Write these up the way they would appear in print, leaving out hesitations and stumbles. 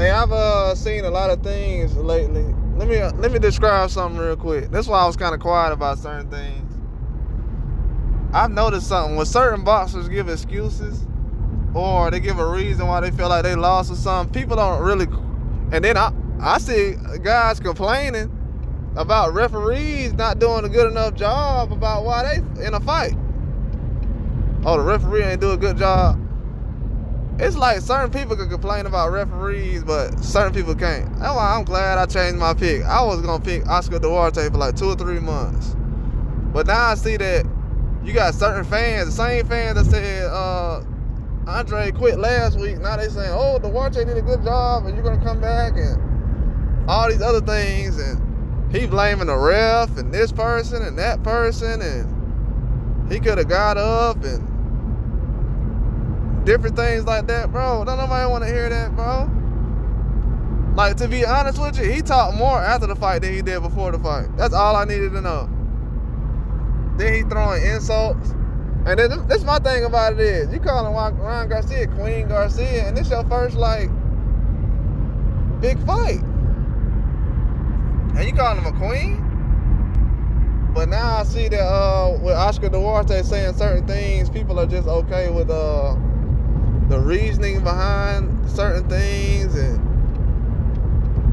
Hey, I've seen a lot of things lately. Let me describe something real quick. That's why I was kind of quiet about certain things. I've noticed something when certain boxers give excuses or they give a reason why they feel like they lost or something. People don't really, and then I see guys complaining about referees not doing a good enough job about why they in a fight. Oh, the referee ain't do a good job. It's like certain people can complain about referees, but certain people can't. That's why I'm glad I changed my pick. I was gonna pick Oscar Duarte for like 2 or 3 months, but now I see that you got certain fans, the same fans that said Andre quit last week. Now they saying, "Oh, Duarte did a good job, and you're gonna come back," and all these other things, and he blaming the ref and this person and that person, and he could have got up and different things like that, bro. Don't nobody want to hear that, bro. Like, to be honest with you, he talked more after the fight than he did before the fight. That's all I needed to know. Then he throwing insults. And then this my thing about it is, you calling Ryan Garcia Queen Garcia, and this your first, like, big fight. And you calling him a queen? But now I see that with Oscar Duarte saying certain things, people are just okay with the reasoning behind certain things, and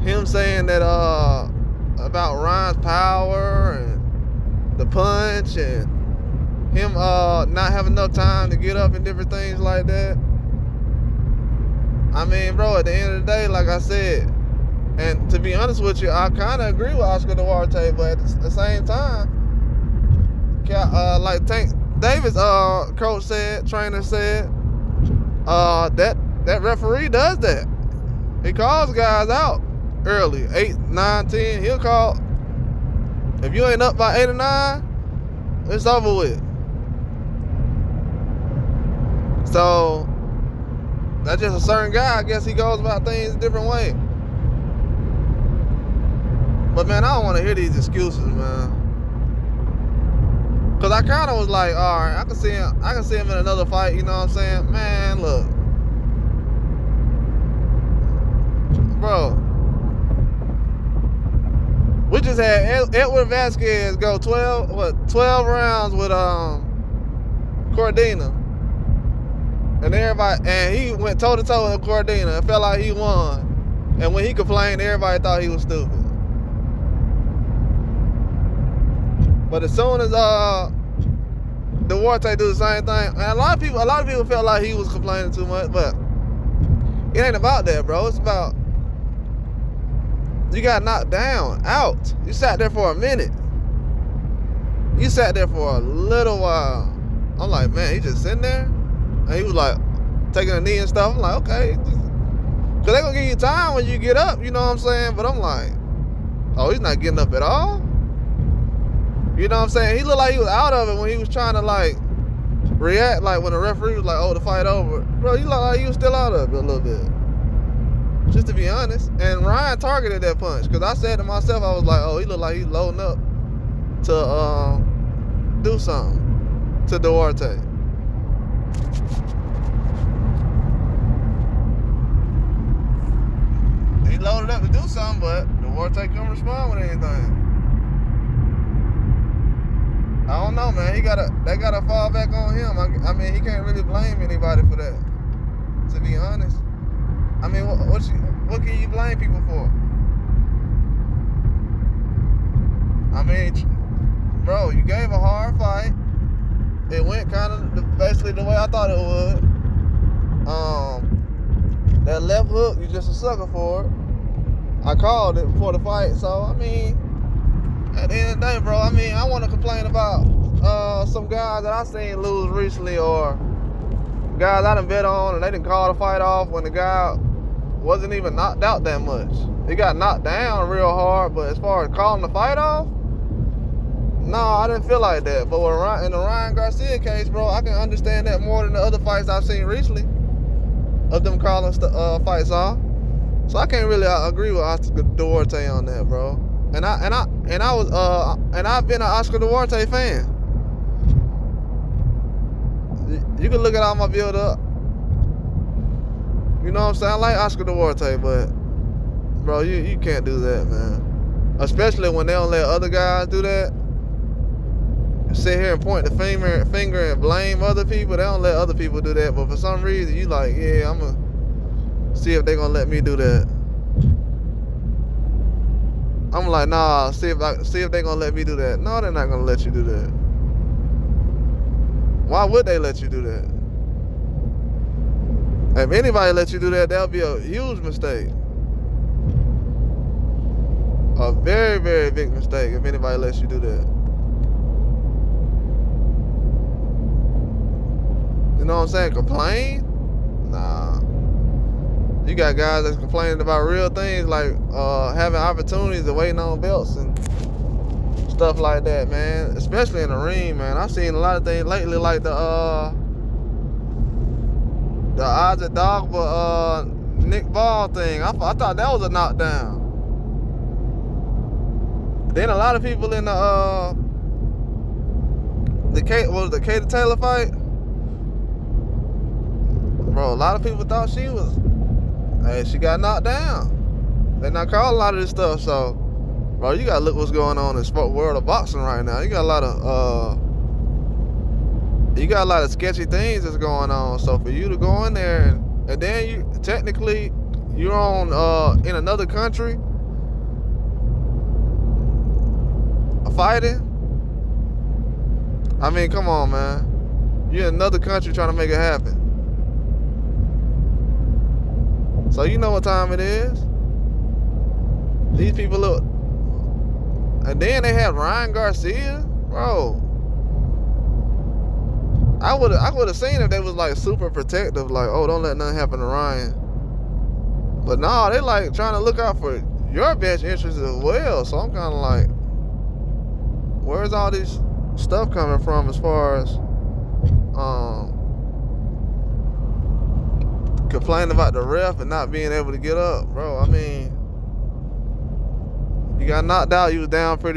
him saying that about Ryan's power and the punch, and him not having enough time to get up and different things like that. I mean, bro, at the end of the day, like I said, and to be honest with you, I kind of agree with Oscar Duarte, but at the same time, like Tank Davis, coach said, trainer said, that referee does that. He calls guys out early, 8, 9, 10. He'll call. If you ain't up by 8 or 9, it's over with. So that's just a certain guy. I guess he goes about things a different way. But man, I don't want to hear these excuses, man. Cause I kind of was like, all right, I can see him in another fight. You know what I'm saying? Man, look, bro, we just had Edward Vasquez go 12 rounds with Cordina, and he went toe to toe with Cordina. It felt like he won, and when he complained, everybody thought he was stupid. But as soon as Duarte do the same thing, and a lot of people felt like he was complaining too much, but it ain't about that, bro. It's about you got knocked down, out. You sat there for a minute. You sat there for a little while. I'm like, man, he just sitting there, and he was like taking a knee and stuff. I'm like, okay, cause they gonna give you time when you get up, you know what I'm saying? But I'm like, oh, he's not getting up at all. You know what I'm saying? He looked like he was out of it when he was trying to, like, react, like when the referee was like, oh, the fight over. Bro, he looked like he was still out of it a little bit. Just to be honest. And Ryan targeted that punch. Because I said to myself, I was like, oh, he looked like he's loading up to do something to Duarte. He loaded up to do something, but Duarte couldn't respond with anything. I don't know, man. They gotta fall back on him. I mean, he can't really blame anybody for that. To be honest, I mean, what can you blame people for? I mean, bro, you gave a hard fight. It went kind of basically the way I thought it would. That left hook, you just a sucker for it. I called it before the fight, so I mean. At the end of the day, bro, I mean, I want to complain about some guys that I seen lose recently, or guys I done bet on and they didn't call the fight off when the guy wasn't even knocked out that much. He got knocked down real hard, but as far as calling the fight off, no, I didn't feel like that. But in the Ryan Garcia case, bro, I can understand that more than the other fights I've seen recently of them calling fights off. So I can't really agree with Oscar Duarte on that, bro. And I've been an Oscar Duarte fan. You can look at all my build up. You know what I'm saying? I like Oscar Duarte, but bro, you can't do that, man. Especially when they don't let other guys do that. Sit here and point the finger and blame other people. They don't let other people do that, but for some reason you like, yeah, I'm gonna see if they gonna let me do that. I'm like, nah, see if they gonna let me do that. No, they're not gonna let you do that. Why would they let you do that? If anybody let you do that, that'll be a huge mistake. A very, very big mistake if anybody lets you do that. You know what I'm saying? Complain? Nah. You got guys that's complaining about real things like having opportunities and waiting on belts and stuff like that, man. Especially in the ring, man. I've seen a lot of things lately like the Isaac Dogba Nick Ball thing. I thought that was a knockdown. Then a lot of people in the Katie Taylor fight, bro. A lot of people thought she got knocked down. They not call a lot of this stuff. So, bro, you gotta look what's going on in the world of boxing right now. You got a lot of sketchy things that's going on. So for you to go in there and then you're on in another country fighting. I mean, come on, man. You're in another country trying to make it happen. So you know what time it is. These people look. And then they have Ryan Garcia, bro. I would have seen if they was like super protective, like, oh, don't let nothing happen to Ryan. But no, they like trying to look out for your best interests as well. So I'm kind of like, where's all this stuff coming from as far as complaining about the ref and not being able to get up, bro? I mean, you got knocked out. You was down for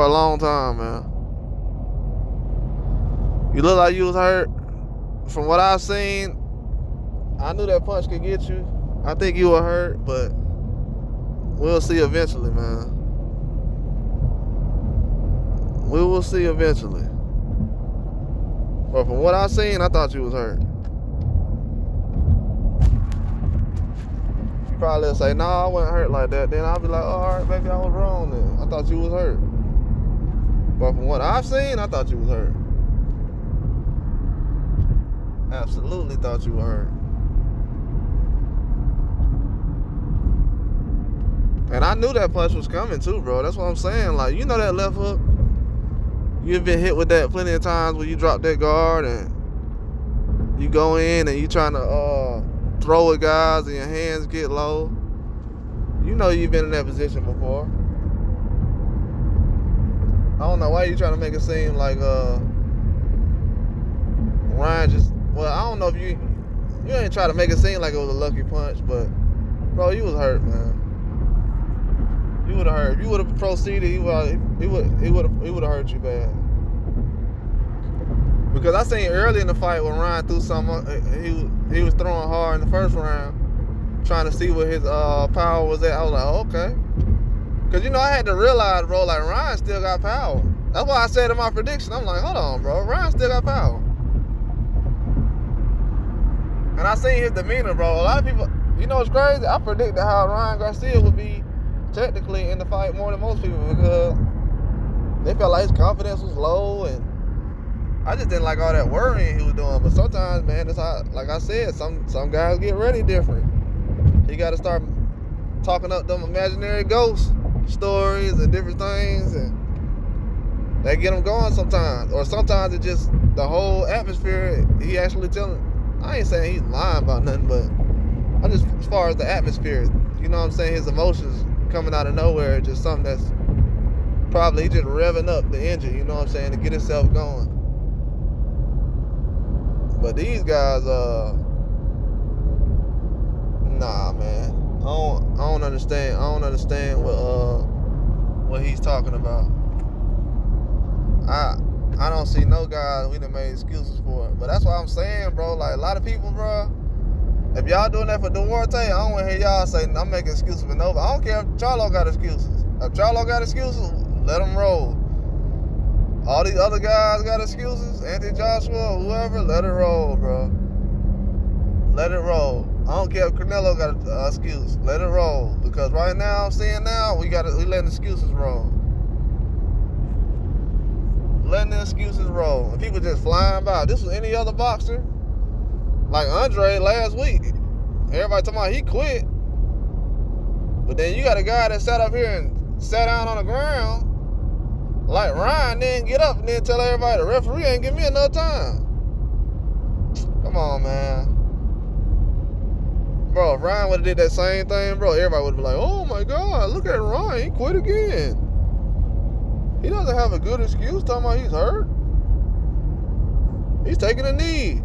a long time, man. You look like you was hurt. From what I've seen, I knew that punch could get you. I think you were hurt, but we'll see eventually, man. We will see eventually. But from what I seen, I thought you was hurt. You probably say, nah, I wasn't hurt like that. Then I'll be like, oh, all right, maybe I was wrong then. I thought you was hurt. But from what I've seen, I thought you was hurt. Absolutely thought you were hurt. And I knew that punch was coming too, bro. That's what I'm saying. Like, you know that left hook? You've been hit with that plenty of times when you drop that guard and you go in and you trying to throw at guys and your hands get low. You know you've been in that position before. I don't know why you trying to make it seem like Ryan just, well, I don't know if you ain't try to make it seem like it was a lucky punch, but bro, you was hurt, man. You would have hurt. If you would have proceeded, he would have hurt you bad. Because I seen early in the fight when Ryan threw something, he was throwing hard in the first round, trying to see what his power was at. I was like, oh, okay. Because, you know, I had to realize, bro, like, Ryan still got power. That's why I said in my prediction, I'm like, hold on, bro, Ryan still got power. And I seen his demeanor, bro. A lot of people, you know what's crazy? I predicted how Ryan Garcia would be technically in the fight more than most people because they felt like his confidence was low, and I just didn't like all that worrying he was doing. But sometimes, man, it's how, like I said, some guys get ready different. You got to start talking up them imaginary ghost stories and different things, and they get them going sometimes. Or sometimes it's just the whole atmosphere. He actually telling. I ain't saying he's lying about nothing, but I just, as far as the atmosphere, you know what I'm saying, his emotions coming out of nowhere, just something that's probably he just revving up the engine, you know what I'm saying, to get himself going. But these guys, nah, man, I don't understand. I don't understand what he's talking about. I don't see no guys we done made excuses for it. But that's what I'm saying, bro. Like, a lot of people, bro, If y'all doing that for Duarte, I don't want to hear y'all say I'm making excuses for nobody. I don't care if Charlo got excuses. If Charlo got excuses, let him roll. All these other guys got excuses. Anthony Joshua, whoever, let it roll, bro. Let it roll. I don't care if Canelo got an excuse. Let it roll. Because right now, I'm seeing now, we letting excuses roll. Letting the excuses roll. And people just flying by. If this was any other boxer, like Andre last week, everybody talking about he quit. But then you got a guy that sat up here and sat down on the ground, like Ryan, then get up and then tell everybody the referee ain't give me enough time. Come on, man. Bro, if Ryan would have did that same thing, bro, everybody would have been like, oh my God, look at Ryan, he quit again. He doesn't have a good excuse talking about he's hurt. He's taking a knee.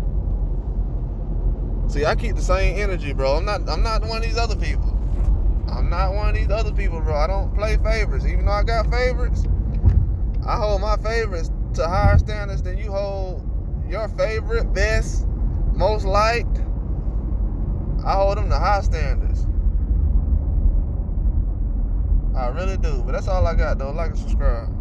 See, I keep the same energy, bro. I'm not one of these other people. I'm not one of these other people, bro. I don't play favorites. Even though I got favorites, I hold my favorites to higher standards than you hold your favorite, best, most liked. I hold them to high standards. I really do. But that's all I got, though. Like and subscribe.